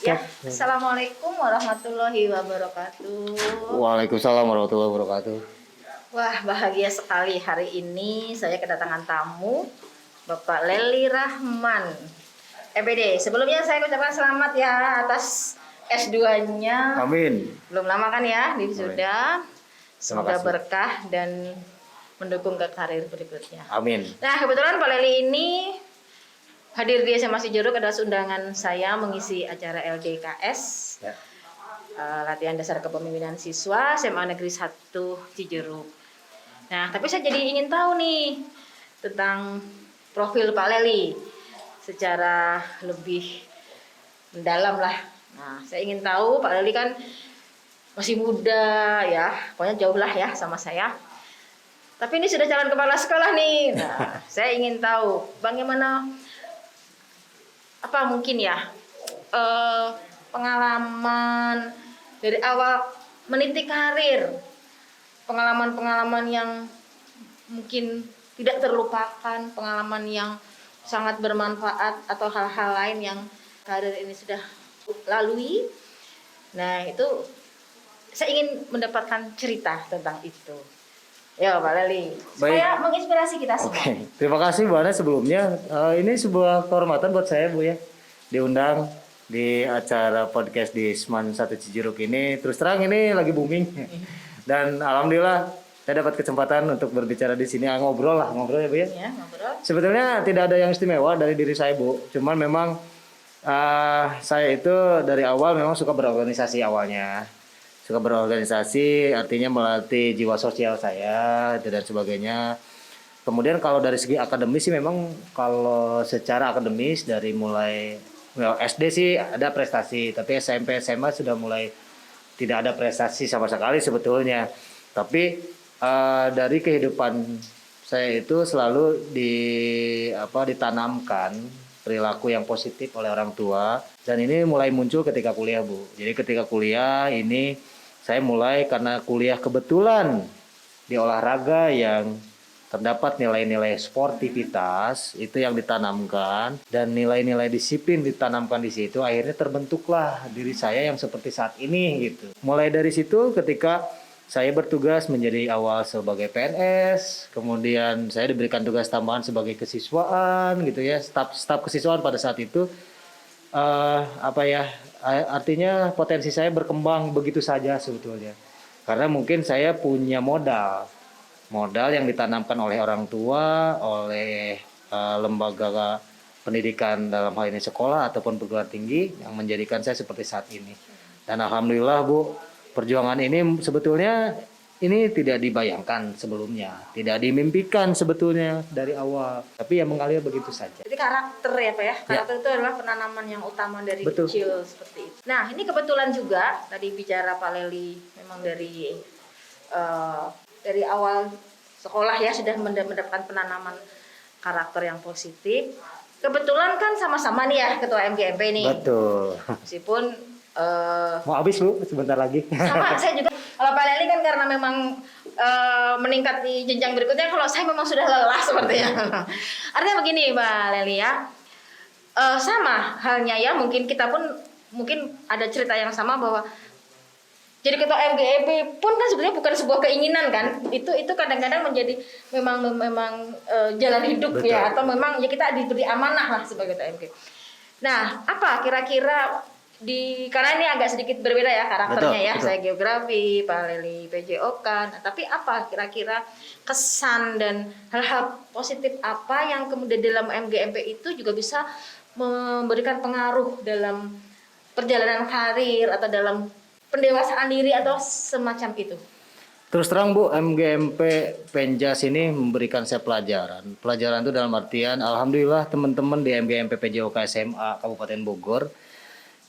Ya, Assalamualaikum warahmatullahi wabarakatuh. Waalaikumsalam warahmatullahi wabarakatuh. Wah, bahagia sekali hari ini saya kedatangan tamu Bapak Lely Rahman, EPD. Sebelumnya saya ucapkan selamat ya atas S2-nya. Amin. Belum lama kan ya, sudah. Semoga kasih. berkah dan mendukung ke karir berikutnya. Amin. Nah, kebetulan Pak Lely ini hadir di SMA Cijeruk adalah undangan saya mengisi acara LDKS, Ya. latihan dasar kepemimpinan siswa SMA Negeri 1 Cijeruk. Nah, tapi saya jadi ingin tahu nih tentang profil Pak Lely secara lebih mendalam lah. Nah, saya ingin tahu Pak Lely kan masih muda ya, pokoknya jauh lah ya sama saya. Tapi ini sudah calon kepala sekolah nih. Nah, saya ingin tahu bagaimana apa mungkin ya pengalaman dari awal meniti karir, pengalaman-pengalaman yang mungkin tidak terlupakan, pengalaman yang sangat bermanfaat atau hal-hal lain yang karir ini sudah lalui. Nah, itu saya ingin mendapatkan cerita tentang itu. Ya Pak Lely, supaya menginspirasi kita semua. Oke. Terima kasih Bu Ana sebelumnya. Ini sebuah kehormatan buat saya Bu ya, diundang di acara podcast di Seman 1 Cijeruk ini. Terus terang ini lagi booming dan alhamdulillah saya dapat kesempatan untuk berbicara di sini. Ngobrol ya Bu ya. Ya, ngobrol. Sebetulnya tidak ada yang istimewa dari diri saya Bu, cuman memang saya itu dari awal memang suka berorganisasi awalnya. Suka berorganisasi artinya melatih jiwa sosial saya dan sebagainya. Kemudian kalau dari segi akademis sih memang kalau secara akademis dari mulai SD sih ada prestasi, tapi SMP SMA sudah mulai tidak ada prestasi sama sekali sebetulnya. Tapi dari kehidupan saya itu selalu ditanamkan perilaku yang positif oleh orang tua, dan ini mulai muncul ketika kuliah Bu. Jadi ketika kuliah ini saya mulai karena kuliah kebetulan di olahraga yang terdapat nilai-nilai sportivitas itu yang ditanamkan, dan nilai-nilai disiplin ditanamkan di situ, akhirnya terbentuklah diri saya yang seperti saat ini gitu. Mulai dari situ ketika saya bertugas menjadi awal sebagai PNS, kemudian saya diberikan tugas tambahan sebagai kesiswaan gitu ya, staf kesiswaan pada saat itu. Artinya potensi saya berkembang begitu saja sebetulnya, karena mungkin saya punya modal yang ditanamkan oleh orang tua, oleh lembaga pendidikan dalam hal ini sekolah ataupun perguruan tinggi yang menjadikan saya seperti saat ini. Dan alhamdulillah Bu, perjuangan ini sebetulnya ini tidak dibayangkan sebelumnya, tidak dimimpikan sebetulnya dari awal, tapi ya mengalir begitu saja. Jadi karakter ya Pak ya, karakter itu adalah penanaman yang utama dari kecil seperti itu. Nah, ini kebetulan juga tadi bicara Pak Lely memang dari awal sekolah ya sudah mendapatkan penanaman karakter yang positif. Kebetulan kan sama-sama nih ya ketua MGMP nih. Betul. Meskipun mau habis Bu sebentar lagi. sama saya juga. Kalau Pak Lely kan karena memang meningkat di jenjang berikutnya, kalau saya memang sudah lelah sepertinya. Artinya begini Pak Lely ya, sama halnya ya, mungkin kita pun mungkin ada cerita yang sama bahwa jadi ketua MGMP pun kan sebenarnya bukan sebuah keinginan kan, itu kadang-kadang menjadi memang jalan hidup. Betul. Ya, atau memang ya kita diberi amanah lah sebagai ketua MGMP. Nah, apa kira-kira karena ini agak sedikit berbeda ya karakternya. Betul, ya. Betul. Saya geografi, Pak Lely PJOK. Nah, tapi apa kira-kira kesan dan hal-hal positif apa yang kemudian dalam MGMP itu juga bisa memberikan pengaruh dalam perjalanan karir atau dalam pendewasaan diri atau semacam itu? Terus terang Bu, MGMP Penjas ini memberikan saya pelajaran. Pelajaran itu dalam artian alhamdulillah teman-teman di MGMP PJOK SMA Kabupaten Bogor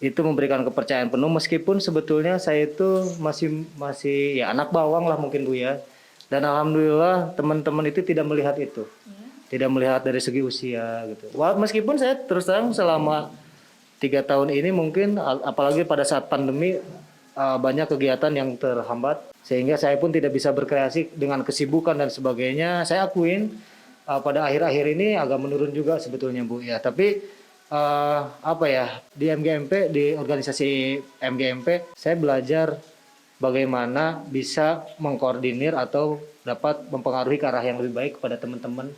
itu memberikan kepercayaan penuh, meskipun sebetulnya saya itu masih ya anak bawang lah mungkin Bu ya. Dan alhamdulillah teman-teman itu tidak melihat itu. Tidak melihat dari segi usia gitu. Meskipun saya terus terang selama 3 tahun ini mungkin apalagi pada saat pandemi banyak kegiatan yang terhambat, sehingga saya pun tidak bisa berkreasi dengan kesibukan dan sebagainya. Saya akuin pada akhir-akhir ini agak menurun juga sebetulnya Bu ya. Tapi apa ya, di MGMP, di organisasi MGMP saya belajar bagaimana bisa mengkoordinir atau dapat mempengaruhi ke arah yang lebih baik kepada teman-teman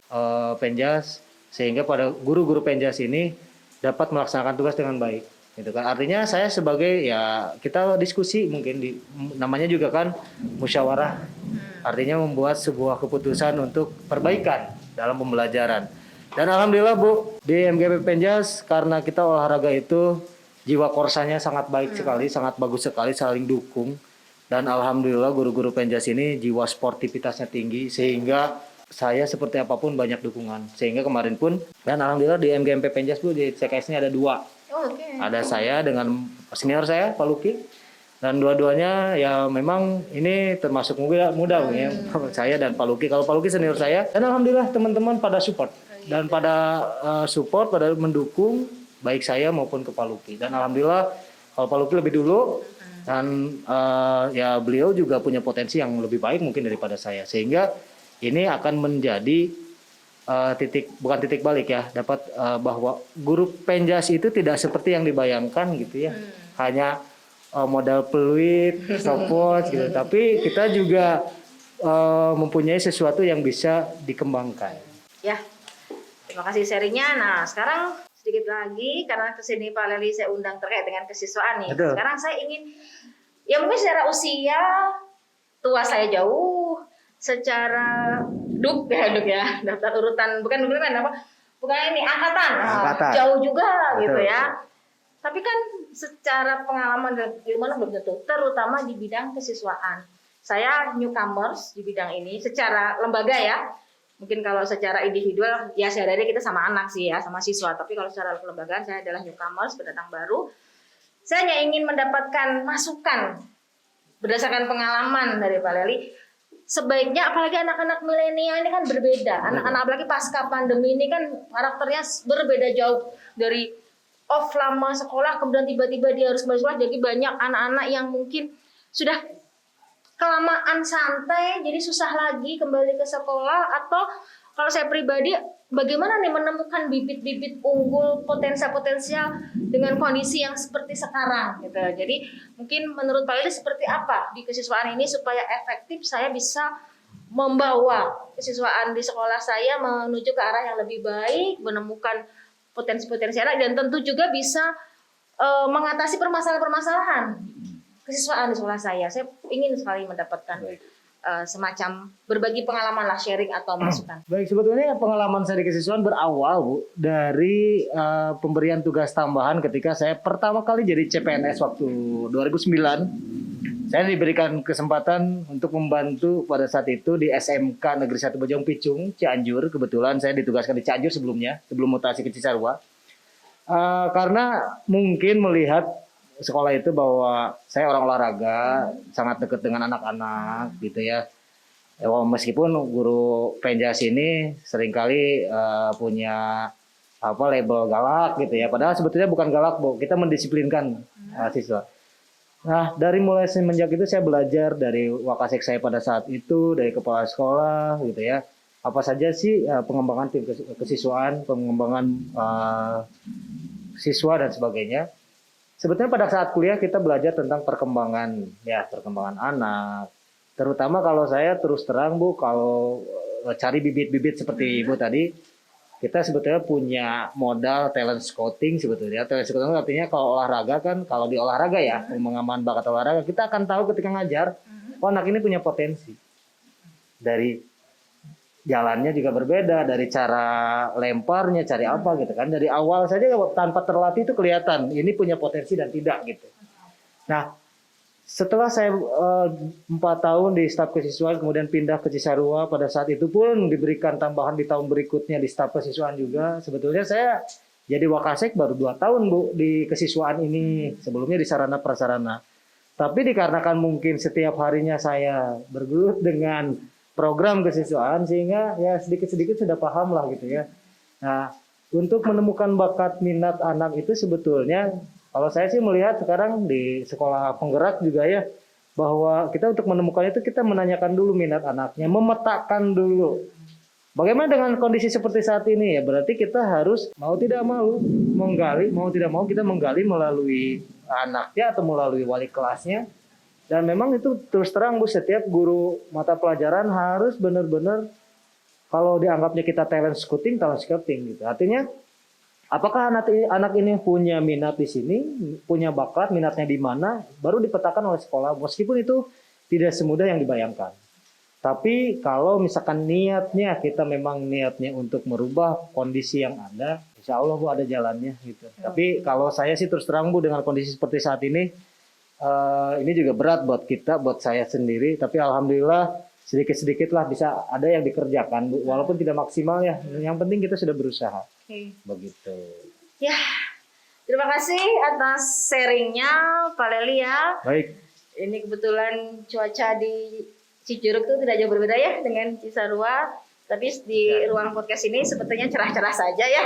Penjas, sehingga pada guru-guru Penjas ini dapat melaksanakan tugas dengan baik gitu kan. Artinya saya sebagai, ya kita diskusi, mungkin namanya juga kan musyawarah, artinya membuat sebuah keputusan untuk perbaikan dalam pembelajaran. Dan alhamdulillah Bu, di MGP Penjas karena kita olahraga itu jiwa korsanya sangat baik sekali, sangat bagus sekali, saling dukung. Dan alhamdulillah guru-guru Penjas ini jiwa sportivitasnya tinggi, sehingga saya seperti apapun banyak dukungan. Sehingga kemarin pun, dan alhamdulillah di MGMP Penjas Bu, di CKS ini ada 2. Oke. Ada saya dengan senior saya, Pak Luki. Dan dua-duanya ya memang ini termasuk muda ya, saya dan Pak Luki. Kalau Pak Luki senior saya, dan alhamdulillah teman-teman pada support. Dan pada support, pada mendukung baik saya maupun ke Pak Luki. Dan alhamdulillah kalau Pak Luki lebih dulu, dan ya beliau juga punya potensi yang lebih baik mungkin daripada saya, sehingga ini akan menjadi bukan titik balik ya, dapat bahwa guru Penjas itu tidak seperti yang dibayangkan gitu ya, hanya modal peluit, stopwatch gitu, tapi kita juga mempunyai sesuatu yang bisa dikembangkan. Ya, terima kasih sharingnya. Nah, sekarang sedikit lagi, karena kesini Pak Lely saya undang terkait dengan kesiswaan nih. Betul. Sekarang saya ingin, ya mungkin secara usia tua saya jauh, secara duk ya, daftar urutan, bukan apa, bukan ini angkatan. Angkatan. Jauh juga. Betul, gitu ya. Tapi kan secara pengalaman dan ilmu belum tentu, terutama di bidang kesiswaan. Saya newcomers di bidang ini secara lembaga ya. Mungkin kalau secara individual ya sehari-hari kita sama anak sih ya, sama siswa. Tapi kalau secara kelembagaan saya adalah newcomers, pendatang baru. Saya hanya ingin mendapatkan masukan berdasarkan pengalaman dari Pak Lely. Sebaiknya, apalagi anak-anak milenial ini kan berbeda. Anak-anak apalagi pasca pandemi ini kan karakternya berbeda jauh, dari off lama sekolah kemudian tiba-tiba dia harus kembali sekolah. Jadi banyak anak-anak yang mungkin sudah kelamaan santai, jadi susah lagi kembali ke sekolah. Atau kalau saya pribadi, bagaimana nih menemukan bibit-bibit unggul, potensial dengan kondisi yang seperti sekarang gitu. Jadi mungkin menurut Pak Lely seperti apa di kesiswaan ini supaya efektif saya bisa membawa kesiswaan di sekolah saya menuju ke arah yang lebih baik, menemukan potensi-potensi anak, dan tentu juga bisa mengatasi permasalahan-permasalahan kesiswaan di sekolah saya. Saya ingin sekali mendapatkan semacam berbagi pengalaman lah, sharing atau masukan. Baik, sebetulnya pengalaman saya di kesiswaan berawal Bu dari pemberian tugas tambahan ketika saya pertama kali jadi CPNS waktu 2009. Saya diberikan kesempatan untuk membantu pada saat itu di SMK Negeri 1 Bojong Picung, Cianjur. Kebetulan saya ditugaskan di Cianjur sebelumnya, sebelum mutasi ke Cisarua. Karena mungkin melihat sekolah itu bahwa saya orang olahraga, sangat dekat dengan anak-anak gitu ya. Meskipun guru Penjas ini seringkali punya label galak gitu ya. Padahal sebetulnya bukan galak Bu, kita mendisiplinkan siswa. Nah, dari mulai semenjak itu saya belajar dari wakasek saya pada saat itu, dari kepala sekolah gitu ya. Apa saja sih pengembangan tim kesiswaan, pengembangan siswa dan sebagainya. Sebetulnya pada saat kuliah kita belajar tentang perkembangan anak. Terutama kalau saya terus terang Bu, kalau cari bibit-bibit seperti Ibu tadi, kita sebetulnya punya modal talent scouting sebetulnya. Talent scouting artinya kalau olahraga kan, kalau di olahraga ya, pengembangan bakat olahraga, kita akan tahu ketika ngajar, oh anak ini punya potensi. Dari jalannya juga berbeda, dari cara lemparnya, cari apa gitu kan. Dari awal saja tanpa terlatih itu kelihatan ini punya potensi dan tidak gitu. Nah, setelah saya 4 tahun di staf kesiswaan kemudian pindah ke Cisarua, pada saat itu pun diberikan tambahan di tahun berikutnya di staf kesiswaan juga. Sebetulnya saya jadi wakasek baru 2 tahun Bu di kesiswaan ini, sebelumnya di sarana prasarana. Tapi dikarenakan mungkin setiap harinya saya bergelut dengan program kesiswaan, sehingga ya sedikit-sedikit sudah paham lah gitu ya. Nah, untuk menemukan bakat minat anak itu sebetulnya, kalau saya sih melihat sekarang di sekolah penggerak juga ya, bahwa kita untuk menemukan itu kita menanyakan dulu minat anaknya, memetakan dulu Bagaimana dengan kondisi seperti saat ini ya? Berarti kita harus mau tidak mau menggali, mau tidak mau kita menggali melalui anaknya atau melalui wali kelasnya. Dan memang itu terus terang Bu, setiap guru mata pelajaran harus benar-benar kalau dianggapnya kita talent scouting gitu. Artinya apakah anak ini punya minat di sini, punya bakat, minatnya di mana, baru dipetakan oleh sekolah. Meskipun itu tidak semudah yang dibayangkan. Tapi kalau misalkan kita memang niatnya untuk merubah kondisi yang ada, insya Allah Bu ada jalannya gitu. Tapi kalau saya sih terus terang Bu dengan kondisi seperti saat ini juga berat buat kita, buat saya sendiri. Tapi alhamdulillah sedikit-sedikit lah bisa ada yang dikerjakan Bu. Walaupun tidak maksimal ya, yang penting kita sudah berusaha. Begitu. Ya, terima kasih atas sharingnya Pak Lely ya. Baik. Ini kebetulan cuaca di Cijuruk itu tidak jauh berbeda ya dengan Cisarua, tapi di ruang podcast ini sepertinya cerah-cerah saja ya.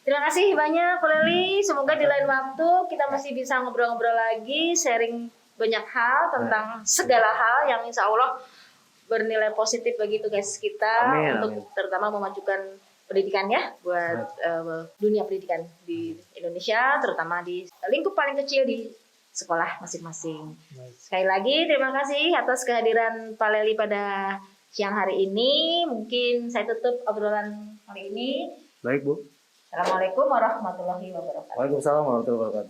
Terima kasih banyak Pak Lely, semoga di lain waktu kita masih bisa ngobrol-ngobrol lagi, sharing banyak hal tentang segala hal yang insya Allah bernilai positif bagi tugas kita. Amin, untuk amin. terutama memajukan pendidikan ya buat dunia pendidikan di Indonesia, terutama di lingkup paling kecil di sekolah masing-masing. Sekali lagi terima kasih atas kehadiran Pak Lely pada siang hari ini. Mungkin saya tutup obrolan hari ini. Baik Bu. Assalamualaikum warahmatullahi wabarakatuh. Waalaikumsalam warahmatullahi wabarakatuh.